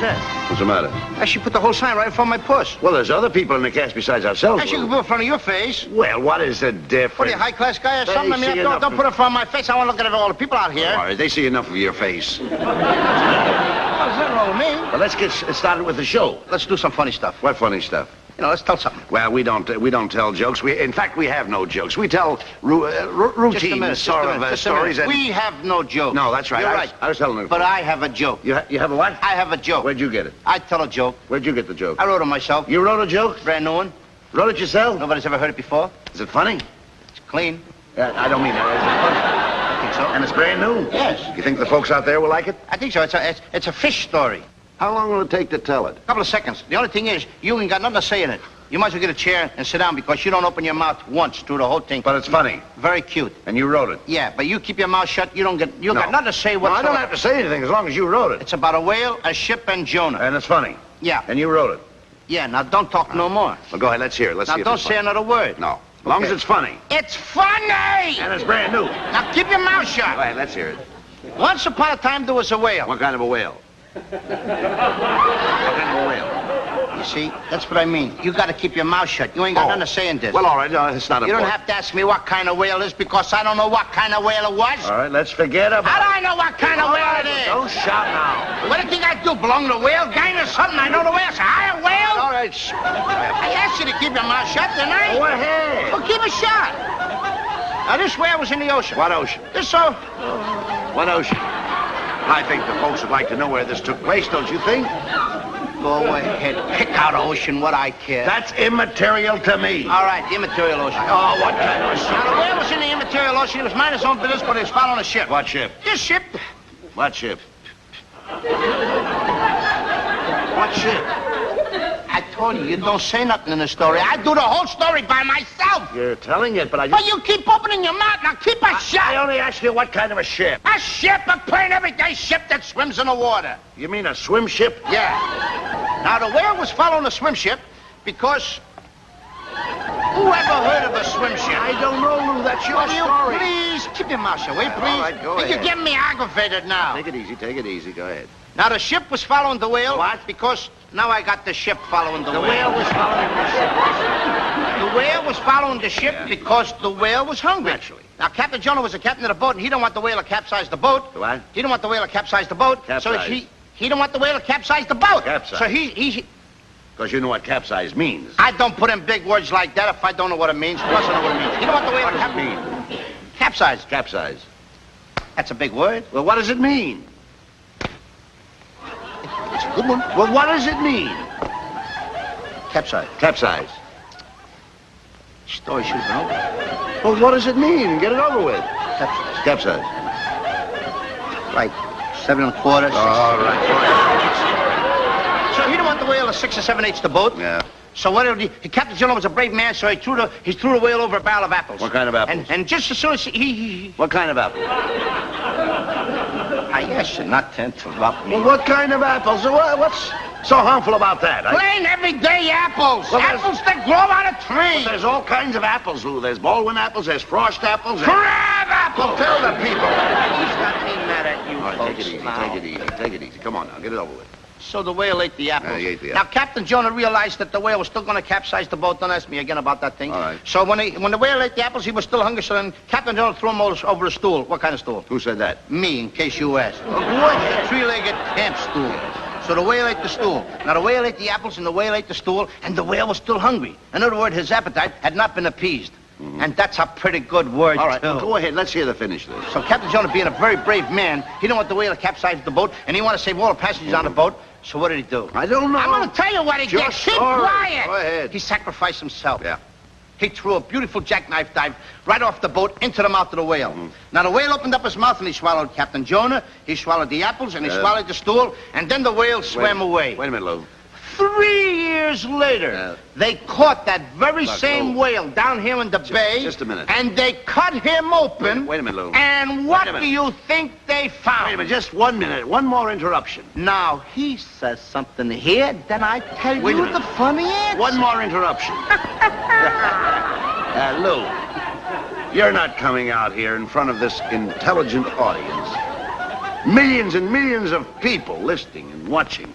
upset. What's the matter? She put the whole sign right in front of my puss. Well, there's other people in the cast besides ourselves. She can put it in front of your face. Well, what is the difference? What are you, high-class guy or something? I mean, don't put it in front of my face. I want to look at all the people out here. All right, they see enough of your face. What's that wrong with me? Well, let's get started with the show. Let's do some funny stuff. What funny stuff? You know, let's tell something. Well, we don't tell jokes. In fact, we have no jokes. We tell routine sort of stories. And... We have no joke. No, that's right. You're right. I was telling her. But I have a joke. You have a what? I have a joke. Where'd you get it? I tell a joke. Where'd you get the joke? I wrote it myself. You wrote a joke? Brand new one. Wrote it yourself? Nobody's ever heard it before. Is it funny? It's clean. I don't mean that. Is it funny? I think so. And it's brand new? Yes. You think the folks out there will like it? I think so. It's a fish story. How long will it take to tell it? A couple of seconds. The only thing is, you ain't got nothing to say in it. You might as well get a chair and sit down because you don't open your mouth once through the whole thing. But it's funny. Very cute. And you wrote it? Yeah, but you keep your mouth shut. You got nothing to say whatsoever. No, I don't have to say anything as long as you wrote it. It's about a whale, a ship, and Jonah. And it's funny? Yeah. And you wrote it? Yeah, now don't talk no more. Well, go ahead. Let's hear it. Let's see if Now it's don't say funny. another word. No. As long as it's funny. It's funny! And it's brand new. Now keep your mouth shut. Go ahead. Let's hear it. Once upon a time, there was a whale. What kind of a whale? What kind of a whale? You see, that's what I mean. You got to keep your mouth shut. You ain't got nothing to say in this. Well, all right. No, it's not important. You don't have to ask me what kind of whale it is because I don't know what kind of whale it was. All right, let's forget about it. How do I know what kind of whale it is? Don't shout now. What do you think I do? Belong to the whale gang or something? I know the whale. So I a whale? All right. I asked you to keep your mouth shut, didn't I? Go ahead. Well, keep it shut. Now, this whale was in the ocean. What ocean? What ocean? I think the folks would like to know where this took place, don't you think? Go ahead. Pick out ocean, what I care. That's immaterial to me. All right, the immaterial ocean. Oh, what kind of a ship? Now, the whale was in the immaterial ocean. He was minding his own business, but he was following a ship. What ship? This ship. What ship? What ship? I told you don't say nothing in the story. I do the whole story by myself. You're telling it, but I But just... you keep opening your mouth. Now, keep it shut. I only asked you what kind of a ship. A ship, a plain everyday ship that swims in the water. You mean a swim ship? Yeah. Now, the whale was following a swim ship because... Who ever heard of a swim ship? I don't know, Lou. That's your Will you story. please keep your mouth shut, will you, please? All right, go ahead. You're getting me aggravated now. Take it easy. Take it easy. Go ahead. Now, the ship was following the whale. What? Because now I got the ship following the whale. The whale was following the ship. The whale was following the ship because the whale was hungry. Naturally. Now, Captain Jonah was the captain of the boat, and he don't want the whale to capsize the boat. What? He don't want the whale to capsize the boat. Capsize. So he don't want the whale to capsize the boat. Capsize. So he... Because you know what capsize means. I don't put in big words like that if I don't know what it means. Plus, I know what it means. He don't want the whale to mean? capsize. Capsize. That's a big word. Well, what does it mean? It's a good one. Well, what does it mean? Capsize. Capsize. Story should have been over. Well, what does it mean? Get it over with. Capsize. Capsize. Like 7 1/4. 6. All right. So he didn't want the whale to 6 or 7/8 the boat. Yeah. So what did he? Captain Jonah was a brave man, so he threw the whale over a barrel of apples. What kind of apples? And just as soon as he What kind of apples? I asked you not to interrupt me. Well, what kind of apples? What's so harmful about that? Plain everyday apples. Well, apples that grow on a tree. Well, there's all kinds of apples, Lou. There's Baldwin apples, there's Frost apples. Crab apples. Well, tell the people. He's got me mad at you, All right, folks. take it easy, now. take it easy, take it easy. Come on now, get it over with. So the whale ate the apples. He ate the Now, apples. Captain Jonah realized that the whale was still going to capsize the boat. Don't ask me again about that thing. All right. So when the whale ate the apples, he was still hungry, so then Captain Jonah threw him over a stool. What kind of stool? Who said that? Me, in case you asked. A three-legged camp stool. So the whale ate the stool. Now, the whale ate the apples, and the whale ate the stool, and the whale was still hungry. In other words, his appetite had not been appeased. Mm-hmm. And that's a pretty good word, All right, too. well, go ahead. Let's hear the finish of this. So Captain Jonah, being a very brave man, he didn't want the whale to capsize the boat, and he wanted to save all the passengers on the boat. So what did he do? I don't know. I'm going to tell you what he did. Just Keep story. quiet. Go ahead. He sacrificed himself. Yeah. He threw a beautiful jackknife dive right off the boat into the mouth of the whale. Mm-hmm. Now, the whale opened up his mouth, and he swallowed Captain Jonah. He swallowed the apples, and he swallowed the stool, and then the whale swam away. Wait a minute, Lou. 3 years later, they caught that very same whale down here in the bay. Just a minute. And they cut him open. Wait a minute, Lou. And what do you think they found? Wait a minute, just 1 minute. One more interruption. Now, he says something here, then I tell Wait a you minute. the funny answer. One more interruption. Lou, you're not coming out here in front of this intelligent audience. Millions and millions of people listening and watching.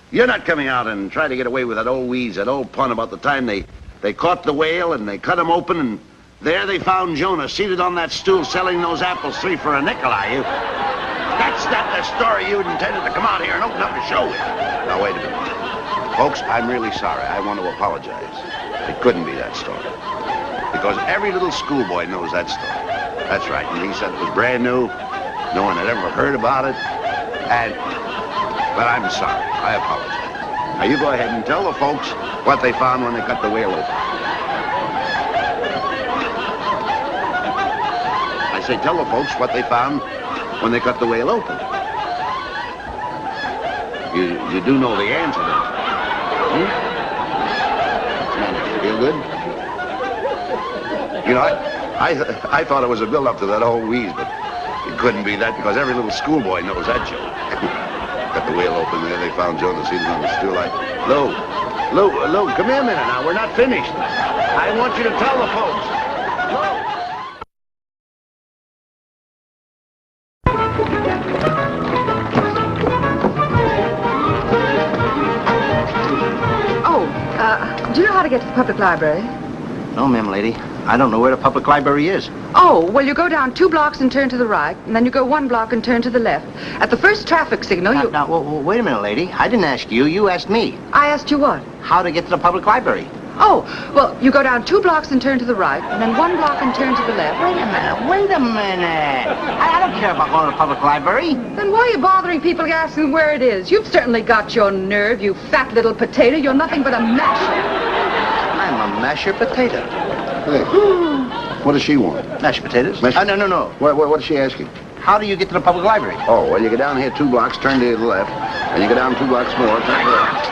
You're not coming out and trying to get away with that old wheeze, that old pun about the time they caught the whale and they cut him open and there they found Jonah seated on that stool selling those apples 3 for a nickel, are you? That's not the story you intended to come out here and open up a show with. Now, wait a minute. Folks, I'm really sorry. I want to apologize. It couldn't be that story. Because every little schoolboy knows that story. That's right. And he said it was brand new. No one had ever heard about it. But I'm sorry. I apologize. Now, you go ahead and tell the folks what they found when they cut the whale open. I say tell the folks what they found when they cut the whale open. You do know the answer, don't you? Feel good? You know, I thought it was a build-up to that old wheeze, but it couldn't be that because every little schoolboy knows that joke. Cut the whale open there, they found Jonah seated on the stool. Lou, come here a minute now. We're not finished. I want you to tell the folks. Do you know how to get to the public library? No, ma'am, lady. I don't know where the public library is. Oh, well, you go down 2 blocks and turn to the right, and then you go 1 block and turn to the left. At the first traffic signal, you... Now, wait a minute, lady. I didn't ask you. You asked me. I asked you what? How to get to the public library. Oh, well, you go down 2 blocks and turn to the right, and then 1 block and turn to the left. Wait a minute. I don't care about going to the public library. Then why are you bothering people asking where it is? You've certainly got your nerve, you fat little potato. You're nothing but a masher. I'm a masher potato. Hey, what does she want? Mashed potatoes? No. What is she asking? How do you get to the public library? Oh, well, you go down here 2 blocks, turn to the left, and you go down 2 blocks more, turn to the left.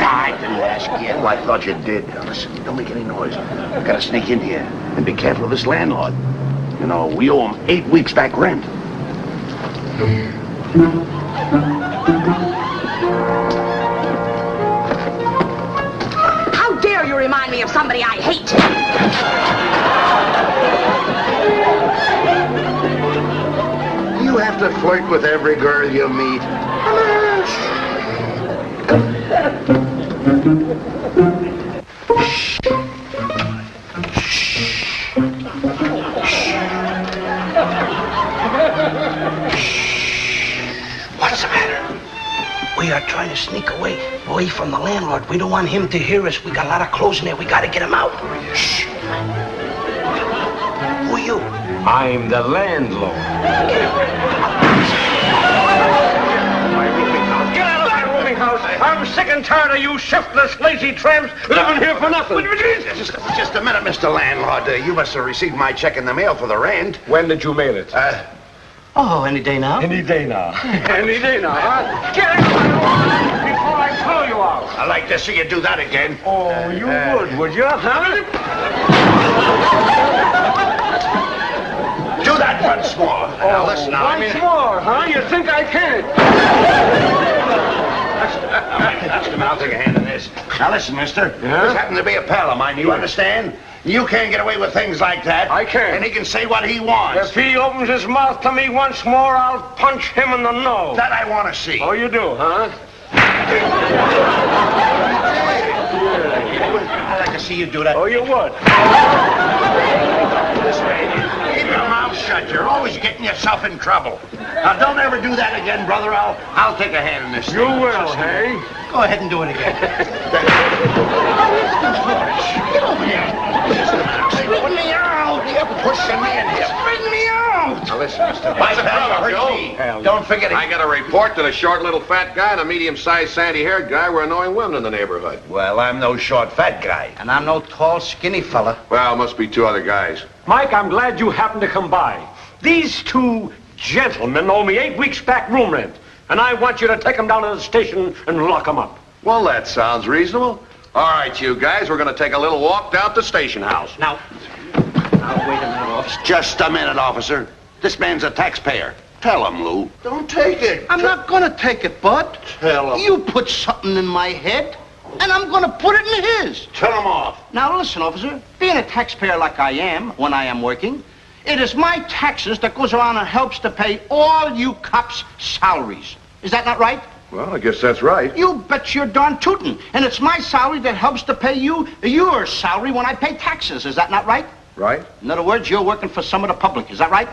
I didn't ask you. Oh, I thought you did. Now, listen, don't make any noise. I've got to sneak in here and be careful of this landlord. You know, we owe him 8 weeks back rent. How dare you remind me of somebody I hate? You have to flirt with every girl you meet. What's the matter? We are trying to sneak away from the landlord. We don't want him to hear us. We got a lot of clothes in there. We got to get him out. Shh. Who are you? I'm the landlord. Get out of that rooming house. I'm sick and tired of you shiftless, lazy tramps living here for nothing. Just a minute, Mr. Landlord. You must have received my check in the mail for the rent. When did you mail it? Any day now. Any day now. Any day now, huh? Get out of my room before I throw you out. I'd like to see you do that again. Oh, you would you, huh? Do that once more. Now, listen, Once more, huh? You think I can? I'll take a hand in this. Now, listen, mister. Yeah? This happened to be a pal of mine. You understand? You can't get away with things like that. I can't. And he can say what he wants. If he opens his mouth to me once more, I'll punch him in the nose. That I want to see. Oh, you do, huh? I'd like to see you do that. Oh, you would. This way. Keep your mouth shut. You're always getting yourself in trouble. Now, don't ever do that again, brother. I'll take a hand in this. You will, hey? Go ahead and do it again. Get over here. Bring me out. You're pushing me in here. Bring me out. Now, listen, mister. My pal hurt me. Don't forget it. I got a report that a short little fat guy and a medium-sized sandy-haired guy were annoying women in the neighborhood. Well, I'm no short, fat guy. And I'm no tall, skinny fella. Well, must be 2 other guys. Mike, I'm glad you happened to come by. These 2 gentlemen owe me 8 weeks back room rent, and I want you to take them down to the station and lock them up. Well, that sounds reasonable. All right, you guys, we're going to take a little walk down to the station house. Now, wait a minute, officer. Just a minute, officer. This man's a taxpayer. Tell him, Lou. Don't take it. I'm not going to take it, Bud. Tell him. You put something in my head, and I'm going to put it in his. Tell him off. Now, listen, officer. Being a taxpayer like I am, when I am working, it is my taxes that goes around and helps to pay all you cops' salaries. Is that not right? Well, I guess that's right. You bet your darn tootin'. And it's my salary that helps to pay you your salary when I pay taxes. Is that not right? Right? In other words, you're working for some of the public. Is that right?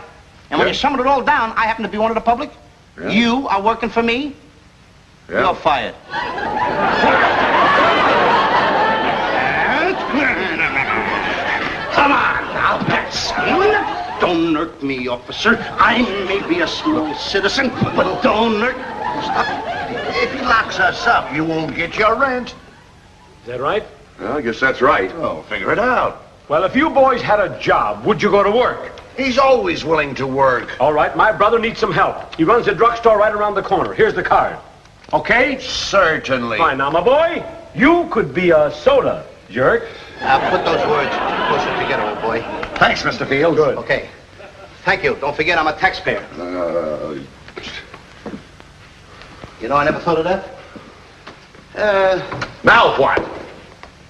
And when you sum it all down, I happen to be one of the public. Yeah. You are working for me. Yeah. You're fired. Come on now, that's don't irk me, officer. I may be a small citizen, but don't irk. Stop. If he locks us up, you won't get your rent. Is that right? Well, I guess that's right. Oh, figure it out. Well, if you boys had a job, would you go to work? He's always willing to work. All right, my brother needs some help. He runs a drugstore right around the corner. Here's the card. Okay? Certainly. Fine. Now, my boy, you could be a soda jerk. Put those words closer together, old boy. Thanks, Mr. Field. Good. Okay. Thank you. Don't forget I'm a taxpayer. You know, I never thought of that. Now what?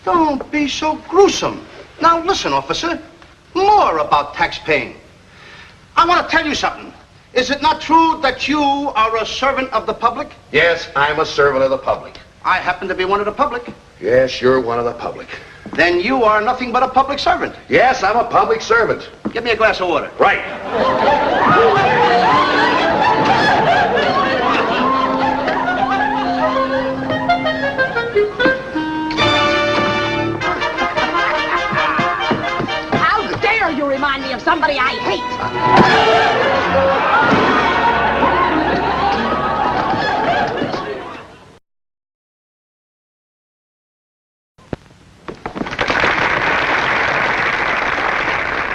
Don't be so gruesome. Now listen, officer. More about tax paying. I want to tell you something. Is it not true that you are a servant of the public? Yes, I'm a servant of the public. I happen to be one of the public. Yes, you're one of the public. Then you are nothing but a public servant. Yes, I'm a public servant. Give me a glass of water. Right. How dare you remind me of somebody I hate?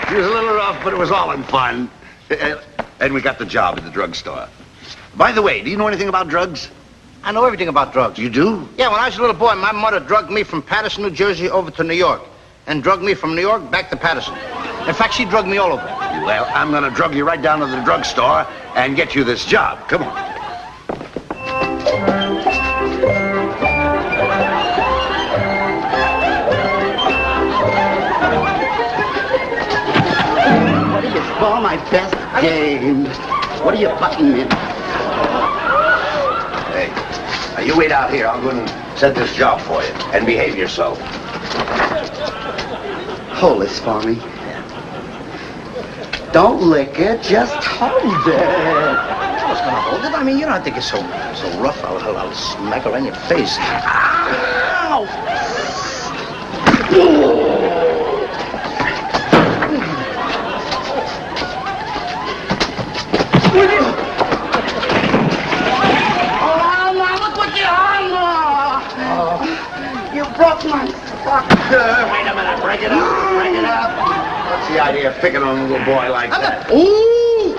He was a little rough, but it was all in fun. And we got the job at the drugstore. By the way, do you know anything about drugs? I know everything about drugs. You do? Yeah, when I was a little boy, my mother drugged me from Patterson, New Jersey over to New York. And drugged me from New York back to Patterson. In fact, she drugged me all over. Well, I'm gonna drug you right down to the drugstore and get you this job. Come on. What do you score my best game? What are you butting in? Hey, now you wait out here. I'll go and set this job for you. And behave yourself. Hold this for me. Don't lick it, just hold it. I was gonna hold it. I mean, you don't think it's so rough. I'll smack her on your face. Ow! You broke my sucker. Wait a minute. Break it up. Break it up. What's the idea of picking on a little boy like that? Ooh!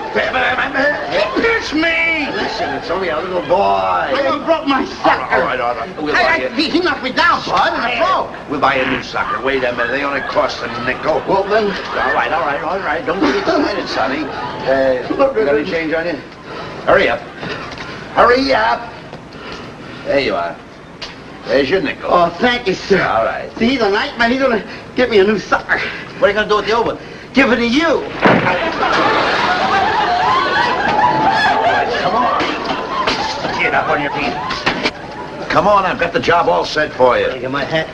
It's me! Listen, it's only a little boy. You broke my sucker. All right. We'll buy you. He knocked me down, bud, in the throat. We'll buy you a new sucker. Wait a minute. They only cost a nickel. Well, then, All right. Don't get excited, Sonny. Got any change on you? Hurry up. Hurry up. There you are. There's your nickel. Oh, thank you, sir. All right. See, tonight, man, he's gonna get me a new sucker. what are you gonna do with the old one? Give it to you. Come on. Get up on your feet. Come on, I've got the job all set for you. Get my hat.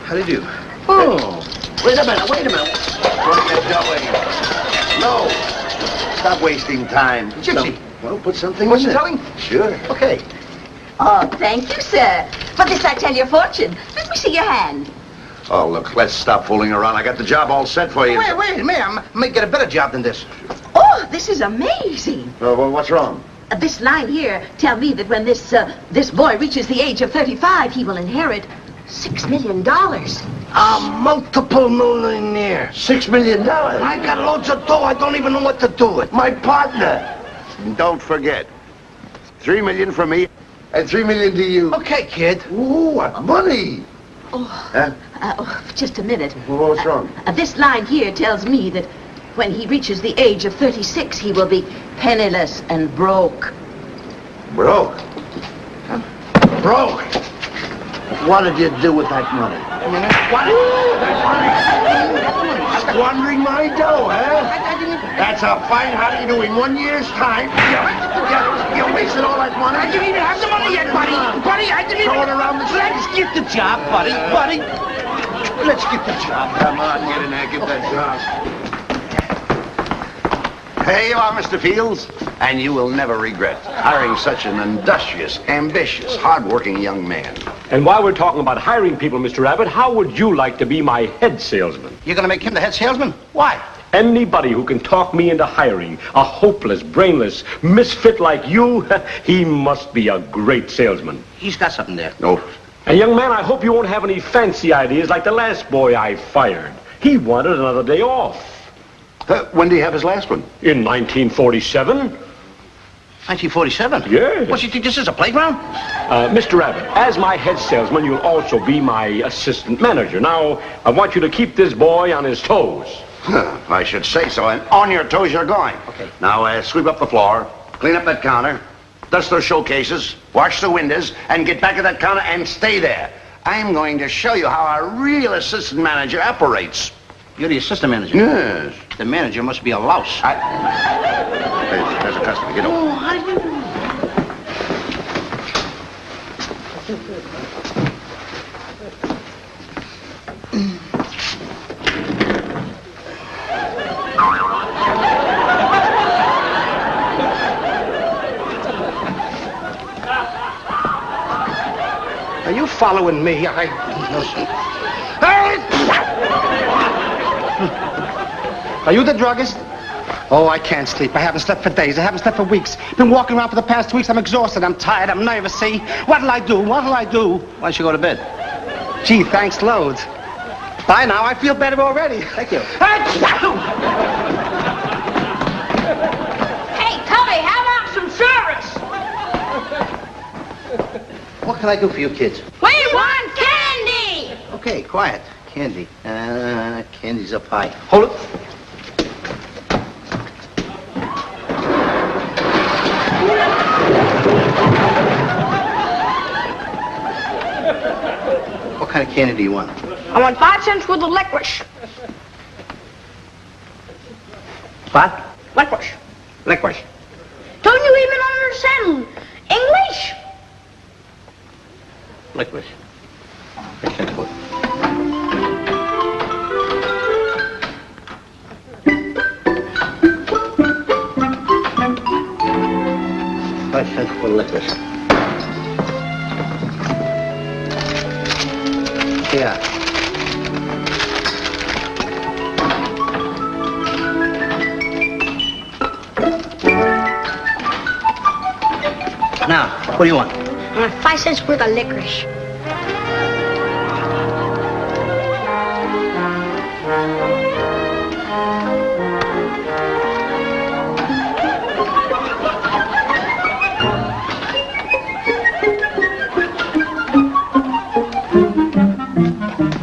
How do you do? Oh. Wait a minute. Put that going. No. Stop wasting time. Gypsy. Well, put something What's in she it. telling? Sure. Okay. Oh, thank you, sir. For this I tell you a fortune. Let me see your hand. Oh, look, let's stop fooling around. I got the job all set for you. Wait a minute. I may get a better job than this. Oh, this is amazing. Well, what's wrong? This line here tell me that when this boy reaches the age of 35, he will inherit $6 million. A multiple millionaire. $6 million. I got loads of dough. I don't even know what to do with. My partner. And don't forget, $3 million from me and $3 million to you. Okay, kid. Ooh, what money? Oh, Huh? just a minute. Well, what's wrong? This line here tells me that when he reaches the age of 36, he will be penniless and broke. Broke. Broke. What did you do with that money? What? Squandering my dough, huh? That's a fine how do you do in 1 year's time. You wasted all that money. I didn't even have the money yet, buddy. Buddy, I didn't even... Throw it around the city. Let's get the job, buddy. Buddy. Let's get the job. Come on, get in there, get that job. Here you are, Mr. Fields, and you will never regret hiring such an industrious, ambitious, hard-working young man. And while we're talking about hiring people, Mr. Abbott, how would you like to be my head salesman? You're gonna make him the head salesman? Why? Anybody who can talk me into hiring a hopeless, brainless misfit like you, he must be a great salesman. He's got something there. No. And young man, I hope you won't have any fancy ideas like the last boy I fired. He wanted another day off. When did he have his last one? In 1947? 1947? Yes. What, you think this is a playground? Mr. Abbott, as my head salesman, you'll also be my assistant manager. Now, I want you to keep this boy on his toes. I should say so, and on your toes you're going. Okay. Now, sweep up the floor, clean up that counter, dust those showcases, wash the windows, and get back at that counter and stay there. I'm going to show you how a real assistant manager operates. You're the assistant manager? Yes. The manager must be a louse. There's a customer. Get over. Oh, how do you... Are you following me? No, sir. Are you the druggist? Oh, I can't sleep. I haven't slept for days. I haven't slept for weeks. Been walking around for the past 2 weeks. I'm exhausted. I'm tired. I'm nervous, see? What'll I do? What'll I do? Why don't you go to bed? Gee, thanks loads. Bye now. I feel better already. Thank you. Hey, Tubby, how about some service? What can I do for you kids? We want candy! Okay, quiet. Candy. Candy's up high. Hold it. What kind of candy do you want? I want 5 cents worth of licorice. What? Licorice. Licorice. Don't you even understand English? Licorice. $5 for licorice. Yeah. Now, what do you want? I want 5 cents worth of licorice.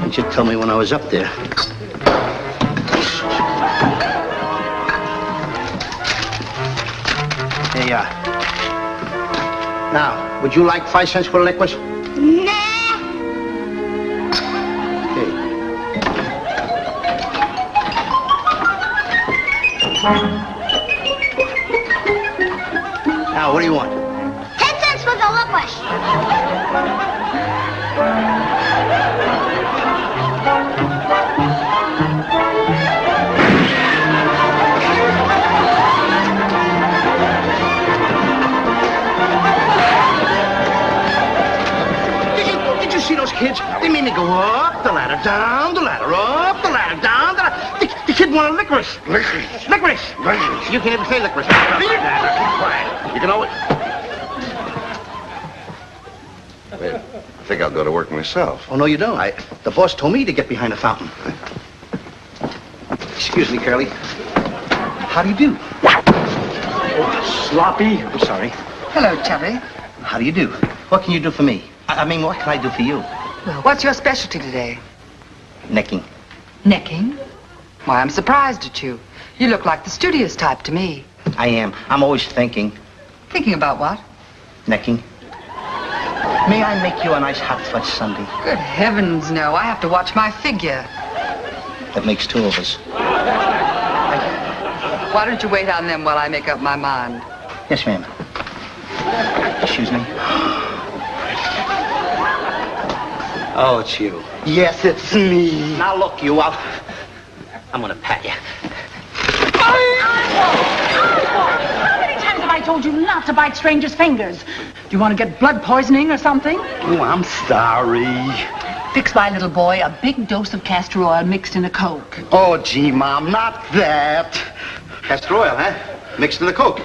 You should tell me when I was up there. There you are. Now, would you like 5 cents for licorice? Nah. Okay. Now, what do you want? 10 cents worth of licorice. Did you see those kids? They made me go up the ladder, down the ladder, up the ladder, down the ladder. The kid wanted licorice. Licorice. Licorice. Licorice. You can't even say licorice. Keep quiet. You can always... Wait, I think I'll go to work myself. Oh, no, you don't. The boss told me to get behind the fountain. Excuse me, Curly. How do you do? Oh, sloppy. I'm sorry. Hello, Chubby. How do you do? What can you do for me? I mean, what can I do for you? Well, what's your specialty today? Necking. Necking? Why, I'm surprised at you. You look like the studious type to me. I am. I'm always thinking. Thinking about what? Necking. May I make you a nice hot fudge sundae? Good heavens, no. I have to watch my figure. That makes two of us. Why don't you wait on them while I make up my mind? Yes, ma'am. Excuse me. Oh, it's you. Yes, it's me. Now look, you out. I'm gonna pat you. How many times have I told you not to bite strangers' fingers? Do you want to get blood poisoning or something? Oh, I'm sorry. Fix my little boy a big dose of castor oil mixed in a Coke. Oh, gee, Mom, not that. Castor oil, huh? Mixed in a Coke.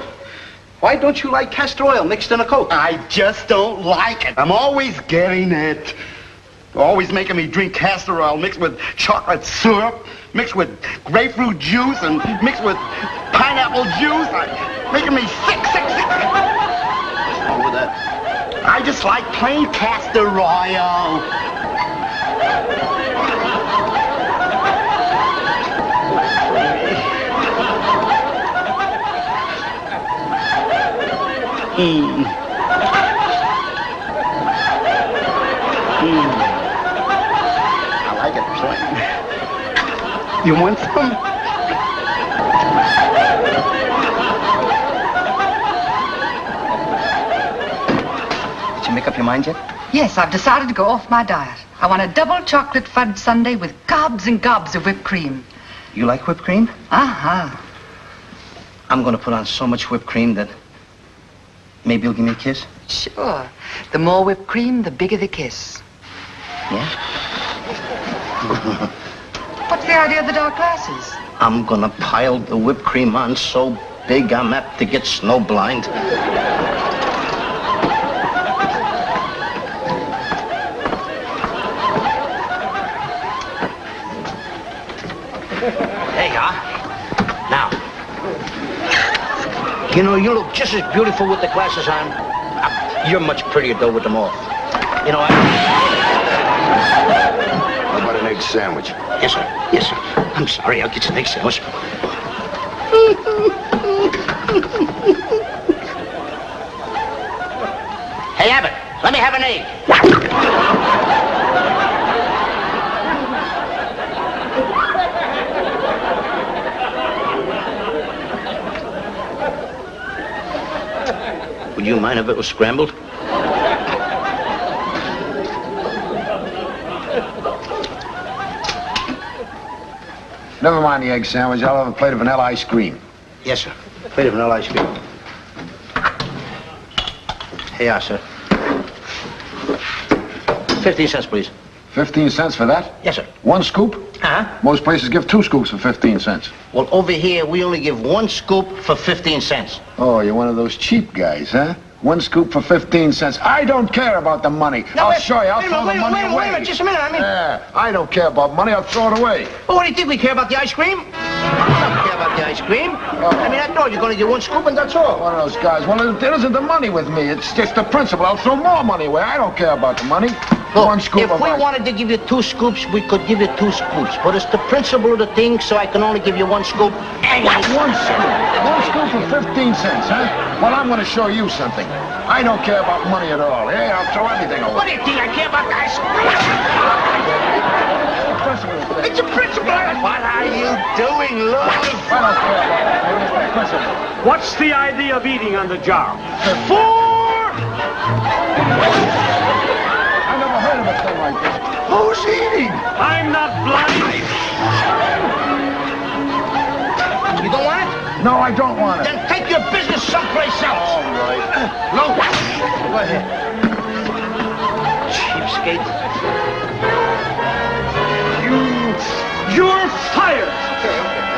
Why don't you like castor oil mixed in a Coke? I just don't like it. I'm always getting it. Always making me drink castor oil mixed with chocolate syrup, mixed with grapefruit juice, and mixed with pineapple juice. Making me sick. What's wrong with that? I just like plain castor oil. I like it plain. You want some? Did you make up your mind yet? Yes, I've decided to go off my diet. I want a double chocolate fudge sundae with gobs and gobs of whipped cream. You like whipped cream? Uh-huh. I'm gonna put on so much whipped cream that maybe you'll give me a kiss? Sure. The more whipped cream, the bigger the kiss. Yeah? What's the idea of the dark glasses? I'm gonna pile the whipped cream on so big I'm apt to get snowblind. There you are. Now. You know, you look just as beautiful with the glasses on. You're much prettier, though, with them off. You know, How about an egg sandwich? Yes, sir. Yes, sir. I'm sorry. I'll get you an egg sandwich. Hey, Abbott, let me have an egg. Would you mind if it was scrambled? Never mind the egg sandwich. I'll have a plate of vanilla ice cream. Yes, sir. Plate of vanilla ice cream. Here you are, sir. 15 cents, please. 15 cents for that? Yes, sir. One scoop? Uh-huh. Most places give 2 scoops for 15 cents. Well, over here, we only give 1 scoop for 15 cents. Oh, you're one of those cheap guys, huh? 1 scoop for 15 cents. I don't care about the money. I'll show you. I'll throw the money away. Wait a minute, just a minute. Yeah, I don't care about money. I'll throw it away. Well, what do you think? We care about the ice cream? We don't care about the ice cream. I mean, after all, you're going to get 1 scoop and that's all. One of those guys. Well, it isn't the money with me. It's just the principle. I'll throw more money away. I don't care about the money. Look, 1 scoop if of we ice. wanted to give you 2 scoops, we could give you 2 scoops. But it's the principle of the thing, so I can only give you 1 scoop. And 1 scoop. 1 scoop for 15 cents, huh? Well, I'm going to show you something. I don't care about money at all. Hey, I'll throw everything away. What do you think? I care about the ice cream? It's a principle. What are you doing, Lou? I don't care about that. It's the principle. What's the idea of eating on the job? I never heard of a thing like this. Who's eating? I'm not blind. You don't want it? No, I don't want it. Then take your business someplace else. All right. Lou, go ahead. Cheapskate. You're fired.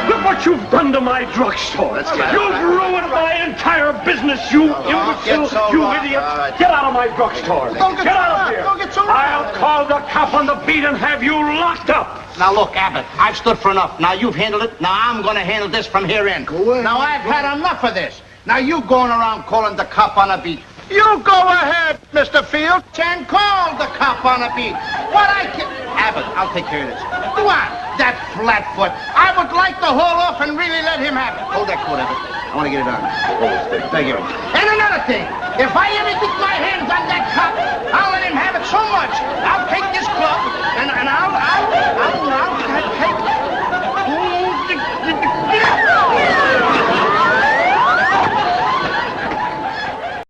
Look what you've done to my drugstore. You've ruined my entire business, you imbecile, you idiot. Get out of my drugstore. Get out of here. I'll call the cop on the beat and have you locked up. Now, look, Abbott, I've stood for enough. Now, you've handled it. Now, I'm going to handle this from here in. Go ahead. Now, I've had enough of this. Now, you going around calling the cop on a beat. You go ahead, Mr. Field, and call the cop on a beat. What I can... Abbott, I'll take care of this. What? That flatfoot. I would like to haul off and really let him have it. Hold that coat, Abbott. I want to get it on. Thank you. And another thing. If I ever get my hands on that cop, I'll let him have it so much. I'll take this club and I'll take